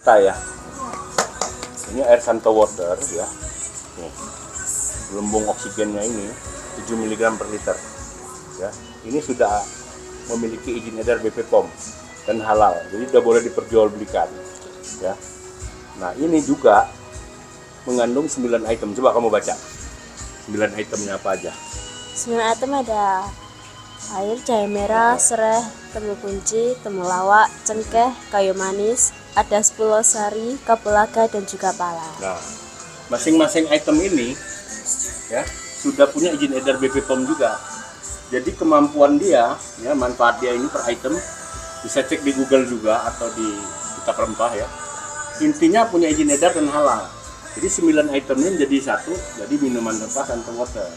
kita ya. Ini air Santo Water ya. Nih, gelembung oksigennya ini 7 mg per liter. Ya, ini sudah memiliki izin edar BP POM dan halal, jadi sudah boleh diperjualbelikan. Ya, nah ini juga mengandung 9 item. Coba kamu baca 9 itemnya apa aja. 9 item ada air, jahe merah, serai, temu kunci, temulawak, cengkeh, kayu manis, ada 10 sari, kapulaga dan juga pala. Nah, masing-masing item ini ya sudah punya izin edar BP POM juga. Jadi kemampuan dia, ya manfaat dia ini per item bisa cek di Google juga atau di kitab rempah ya. Intinya punya izin edar dan halal. Jadi 9 itemnya jadi satu, jadi minuman rempah Santo Water.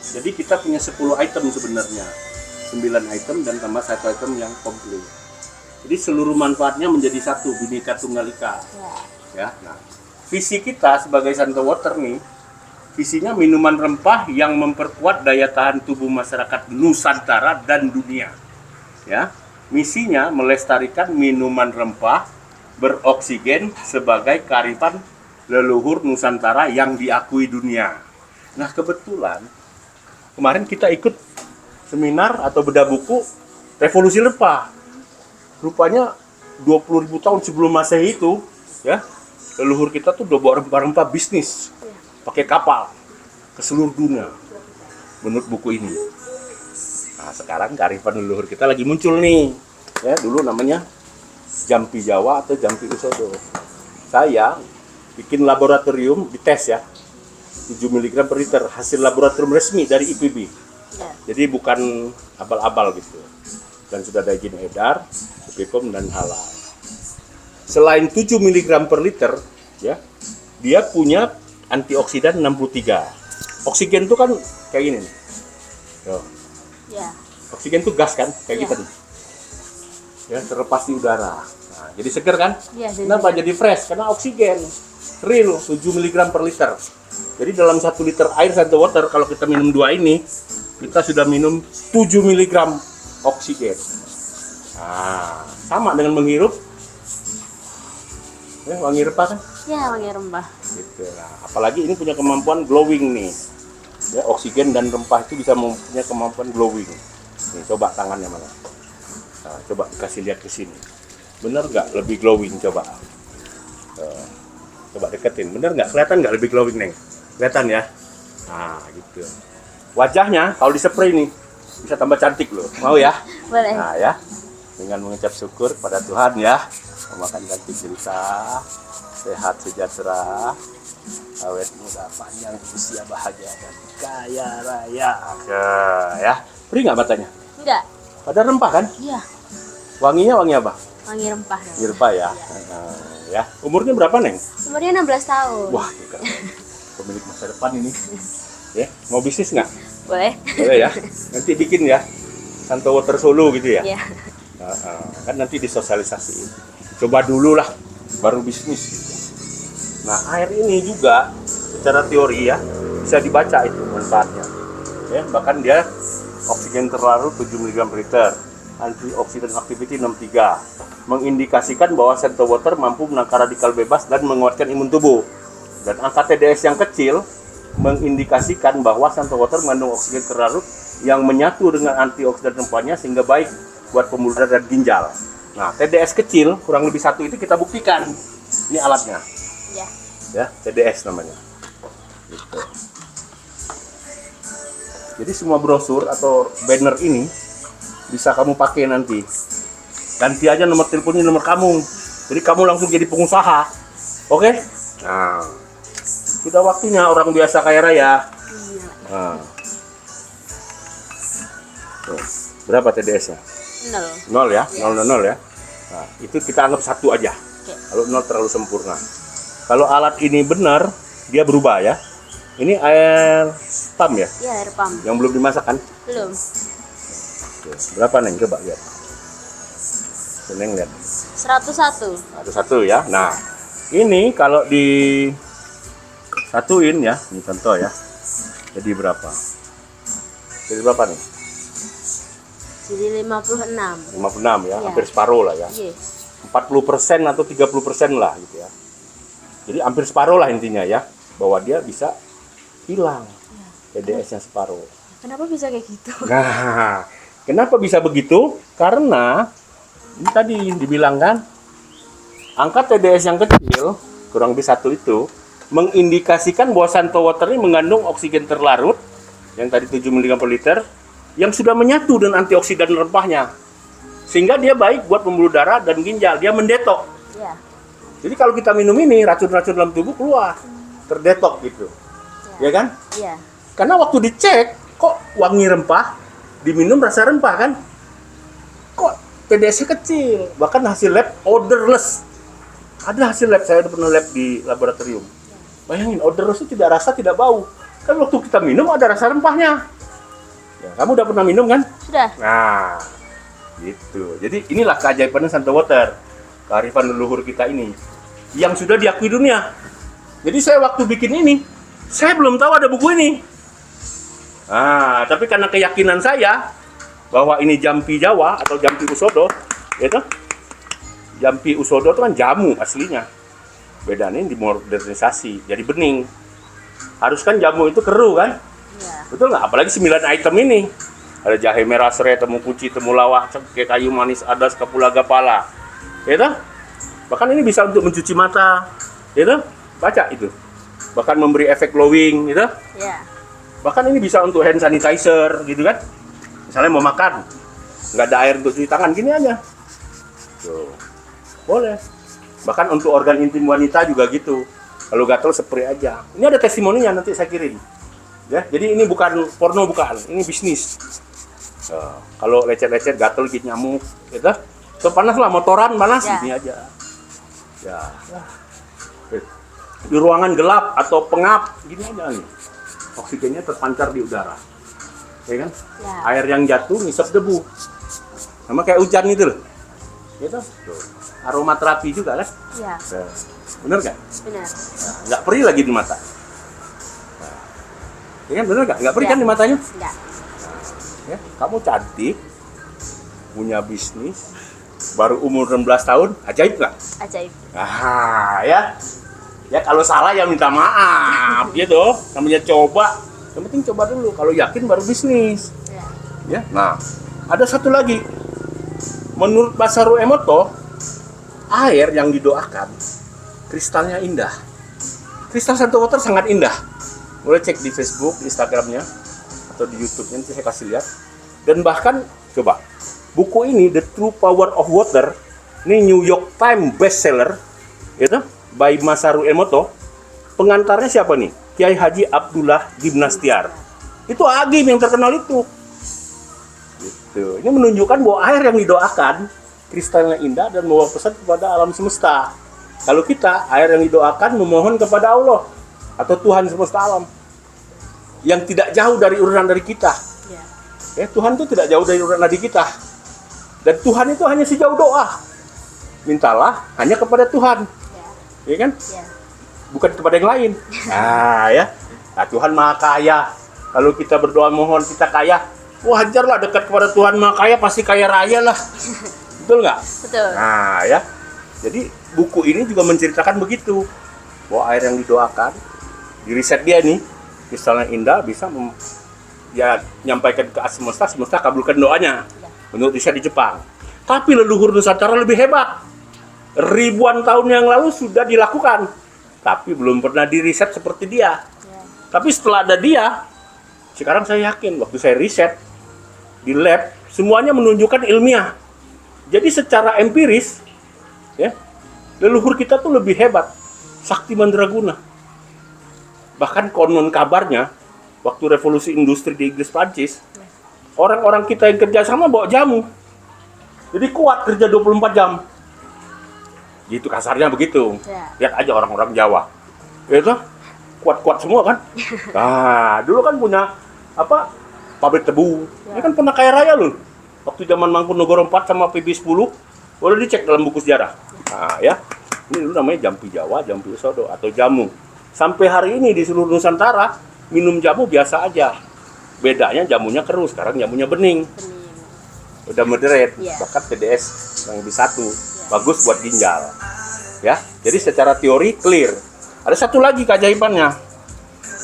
Jadi kita punya 10 item sebenarnya. 9 item dan tambah 1 item yang komplit. Jadi seluruh manfaatnya menjadi satu, Bhinneka Tunggal Ika. Ya, nah, visi kita sebagai Santo Water nih, visinya minuman rempah yang memperkuat daya tahan tubuh masyarakat Nusantara dan dunia. Ya, misinya melestarikan minuman rempah beroksigen sebagai kearifan leluhur Nusantara yang diakui dunia. Nah, kebetulan kemarin kita ikut seminar atau bedah buku Revolusi Rempah. Rupanya 20.000 tahun sebelum Masehi itu, ya, leluhur kita tuh udah bawa rempah-rempah bisnis pakai kapal ke seluruh dunia menurut buku ini. Nah, sekarang kearifan leluhur kita lagi muncul nih. Ya, dulu namanya Jampi Jawa atau Jampi Usodo. Saya bikin laboratorium di tes ya. 7 mg per liter hasil laboratorium resmi dari IPB. Jadi bukan abal-abal gitu. Dan sudah ada izin edar, BP POM dan halal. Selain 7 mg per liter, ya, dia punya antioksidan 63. Oksigen itu kan kayak gini nih. Tuh. Ya. Oksigen itu gas kan, kayak Ya. kita nih. Ya, terlepas di udara. Nah, jadi seger kan? Ya, Kenapa jadi fresh? Karena oksigen real 7 mg per liter. Jadi dalam 1 liter air Santo Water, kalau kita minum 2 ini, kita sudah minum 7 mg oksigen. Nah, sama dengan menghirup ya, wangi rempah kan? Ya, wangi rempah. Gitu. Nah, apalagi ini punya kemampuan glowing nih. Ya, oksigen dan rempah itu bisa mempunyai kemampuan glowing. Nih, coba tangannya mana? Nah, coba dikasih lihat ke sini. Bener nggak lebih glowing? Coba. Coba deketin. Bener nggak? Kelihatan nggak lebih glowing, Neng? Kelihatan ya? Nah, gitu. Wajahnya kalau dispray nih bisa tambah cantik loh. Mau ya? Boleh. Nah, ya. Dengan mengucap syukur pada Tuhan ya. Memakan cantik cerita, sehat sejahtera, awet muda panjang, usia bahagia dan kaya raya. Ya, perih nggak matanya? Enggak. Pada rempah kan? Iya. Wanginya wangi apa? Wangi rempah. Wangi rempah ya. Ya. Umurnya berapa, Neng? Umurnya 16 tahun. Wah, juga. Pemilik masa depan ini. Ya, mau bisnis nggak? Boleh. Boleh ya. Nanti bikin ya. Santo Water Solo gitu ya. Iya. Kan nanti disosialisasiin. Coba dulu lah, baru bisnis gitu. Nah, air ini juga secara teori ya bisa dibaca itu manfaatnya. Ya, bahkan dia oksigen terlarut 7 mg per liter, antioksidan activity 63, mengindikasikan bahwa Santo Water mampu menangkal radikal bebas dan menguatkan imun tubuh. Dan angka TDS yang kecil mengindikasikan bahwa Santo Water mengandung oksigen terlarut yang menyatu dengan antioksidan rempahnya sehingga baik buat pembuluh darah dan ginjal. Nah, TDS kecil kurang lebih 1 itu kita buktikan. Ini alatnya. Ya. Ya, TDS namanya. Gitu. Jadi semua brosur atau banner ini bisa kamu pakai nanti. Ganti aja nomor teleponnya nomor kamu. Jadi kamu langsung jadi pengusaha. Oke? Nah, sudah waktunya orang biasa kaya raya. Nah. Tuh, berapa TDS-nya? 0 ya? 0 ya? Nah, itu kita anggap 1 aja. Kalau 0 terlalu sempurna. Kalau alat ini benar, dia berubah ya. Ini air pam ya? Iya, air pam. Yang belum dimasak kan? Belum. Oke. Berapa, Neng? Coba lihat. Neng lihat. 101. Ada 1 ya. Nah, ini kalau di satuin ya, ini contoh ya. Jadi berapa? Jadi berapa nih? Jadi 56. 56 ya, Iya. hampir separuh lah ya. Iya. 40% atau 30% lah gitu ya. Jadi hampir separuh lah intinya ya, bahwa dia bisa hilang TDS-nya separuh. Kenapa bisa kayak gitu? Nah, kenapa bisa begitu? Karena ini tadi dibilang kan, angka TDS yang kecil, kurang lebih 1 itu, mengindikasikan bahwa Santo Water ini mengandung oksigen terlarut, yang tadi 7 mg per liter, yang sudah menyatu dengan antioksidan rempahnya. Sehingga dia baik buat pembuluh darah dan ginjal, dia mendetok. Ya. Jadi kalau kita minum ini, racun-racun dalam tubuh keluar, terdetok gitu. Ya kan? Iya. Karena waktu dicek, kok wangi rempah, diminum rasa rempah kan? Kok TDS-nya kecil, bahkan hasil lab odorless. Ada hasil lab, saya udah pernah lab di laboratorium. Bayangin, odorless itu tidak rasa, tidak bau. Kan waktu kita minum ada rasa rempahnya. Ya, kamu udah pernah minum kan? Sudah. Nah, gitu. Jadi inilah keajaiban Santo Water, kearifan leluhur kita ini, yang sudah diakui dunia. Jadi saya waktu bikin ini, saya belum tahu ada buku ini. Nah, tapi karena keyakinan saya bahwa ini Jampi Jawa atau Jampi Usodo, itu Jampi Usodo itu kan jamu aslinya. Bedanya ini dimodernisasi, jadi bening. Harus kan jamu itu keruh kan? Iya. Betul nggak? Apalagi 9 item ini. Ada jahe merah, serai, temu kunci, temulawak, cengkeh, kayu manis, adas, kapulaga, pala. Itu? Bahkan ini bisa untuk mencuci mata. Itu? Baca itu. Bahkan memberi efek glowing, gitu. Iya. Bahkan ini bisa untuk hand sanitizer, gitu kan? Misalnya mau makan, nggak ada air untuk cuci tangan, gini aja. Tuh. Boleh. Bahkan untuk organ intim wanita juga gitu. Kalau gatel spray aja. Ini ada testimoninya, nanti saya kirim. Ya, jadi ini bukan porno, bukan. Ini bisnis. Kalau lecet-lecet gatel gigit nyamuk, gitu. So, panas lah, motoran panas, Ya. gini aja. Ya. Di ruangan gelap atau pengap, gini aja nih. Oksigennya terpancar di udara. Ya kan? Ya. Air yang jatuh ngisap debu. Sama kayak hujan itu loh. Gitu. Tuh. Aromaterapi juga kan? Iya. Bener nggak? Benar. Nah, nggak perih lagi di mata. Nah, ya kan bener nggak? Nggak perih Ya. kan di matanya? Enggak. Ya, kamu cantik, punya bisnis, baru umur 16 tahun, ajaib nggak? Ajaib. Ah, ya. Ya kalau salah ya minta maaf, gitu. Namanya coba. Yang penting coba dulu. Kalau yakin baru bisnis. Ya. Ya. Nah, ada satu lagi. Menurut Masaru Emoto, air yang didoakan kristalnya indah. Kristal Santo Water sangat indah. Boleh cek di Facebook, di Instagramnya, atau di YouTube-nya, nanti saya kasih lihat. Dan bahkan, coba, buku ini, The True Power of Water, ini New York Times bestseller, gitu, by Masaru Emoto. Pengantarnya siapa nih? Kiai Haji Abdullah Gimnastiar. Itu Agim yang terkenal itu. Gitu. Ini menunjukkan bahwa air yang didoakan, kristalnya indah dan membawa pesan kepada alam semesta. Kalau kita, air yang didoakan memohon kepada Allah atau Tuhan semesta alam yang tidak jauh dari urusan dari kita. Ya. Ya, Tuhan itu tidak jauh dari urusan dari kita. Dan Tuhan itu hanya sejauh doa. Mintalah hanya kepada Tuhan. Ya. Ya kan? Ya. Bukan kepada yang lain. Nah, ya. Nah, Tuhan Maha Kaya. Kalau kita berdoa mohon kita kaya, wajarlah dekat kepada Tuhan Maha Kaya, pasti kaya raya lah. Betul nggak? Betul. Nah, ya. Jadi buku ini juga menceritakan begitu, bahwa air yang didoakan, di riset dia nih, kristalnya indah bisa ya nyampaikan ke semesta, semesta kabulkan doanya. Ya. Menurut riset di Jepang. Tapi leluhur Nusantara lebih hebat. Ribuan tahun yang lalu sudah dilakukan, tapi belum pernah diriset seperti dia. Ya. Tapi setelah ada dia, sekarang saya yakin waktu saya riset di lab, semuanya menunjukkan ilmiah. Jadi secara empiris, ya, leluhur kita tuh lebih hebat, sakti mandraguna. Bahkan konon kabarnya, waktu revolusi industri di Inggris Prancis, orang-orang kita yang kerja sama bawa jamu. Jadi kuat kerja 24 jam. Gitu kasarnya begitu. Ya. Lihat aja orang-orang Jawa. Itu kuat-kuat semua kan. Nah, dulu kan punya apa? Pabrik tebu. Ini kan pernah kaya raya loh. Waktu zaman Mangkunegoro 4 sama PB 10, boleh dicek dalam buku sejarah. Nah, ya. Ini dulu namanya Jampi Jawa, Jampi Usodo atau jamu. Sampai hari ini di seluruh Nusantara minum jamu biasa aja. Bedanya jamunya keruh, sekarang jamunya bening. Bening. Udah moderate, Iya. bahkan TDS yang lebih 1. Ya. bagus buat ginjal. Ya, jadi secara teori clear. Ada satu lagi keajaibannya.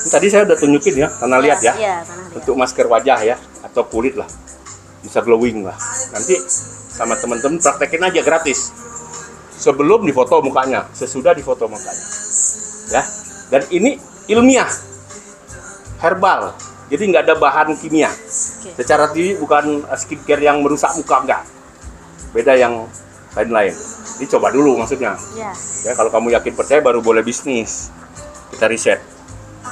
Ini tadi saya udah tunjukin ya, tanah liat ya. Iya, tanah liat. Untuk masker wajah ya, atau kulit lah. Bisa glowing lah. Nanti sama teman-teman praktekin aja gratis. Sebelum difoto mukanya, sesudah difoto mukanya. Ya. Dan ini ilmiah. Herbal. Jadi nggak ada bahan kimia. Oke. Secara teori bukan skincare yang merusak muka, enggak. Beda yang lain-lain. Ini coba dulu maksudnya. Ya. Ya, kalau kamu yakin percaya baru boleh bisnis. Kita riset.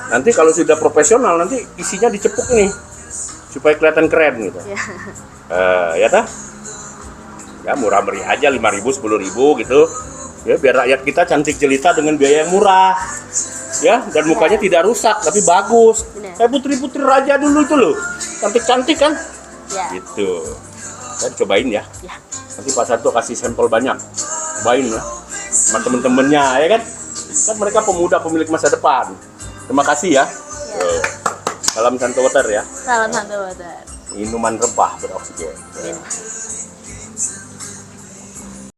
Nanti kalau sudah profesional nanti isinya dicepuk nih supaya kelihatan keren gitu. Ya. Ya tah? Ya murah meriah aja 5.000 10.000 gitu. Ya biar rakyat kita cantik jelita dengan biaya yang murah. Ya, dan mukanya tidak rusak tapi bagus. Benar. Kayak putri-putri raja dulu itu loh. Cantik-cantik kan? Ya. Gitu. Dan cobain ya. Ya. Nanti Pak Sarto kasih sampel banyak. Cobain lah sama temen-temennya ya kan. Kan mereka pemuda pemilik masa depan. Terima kasih ya. Salam Santo Water ya. Salam Santo Water. Minuman rempah beroksigen. Minum.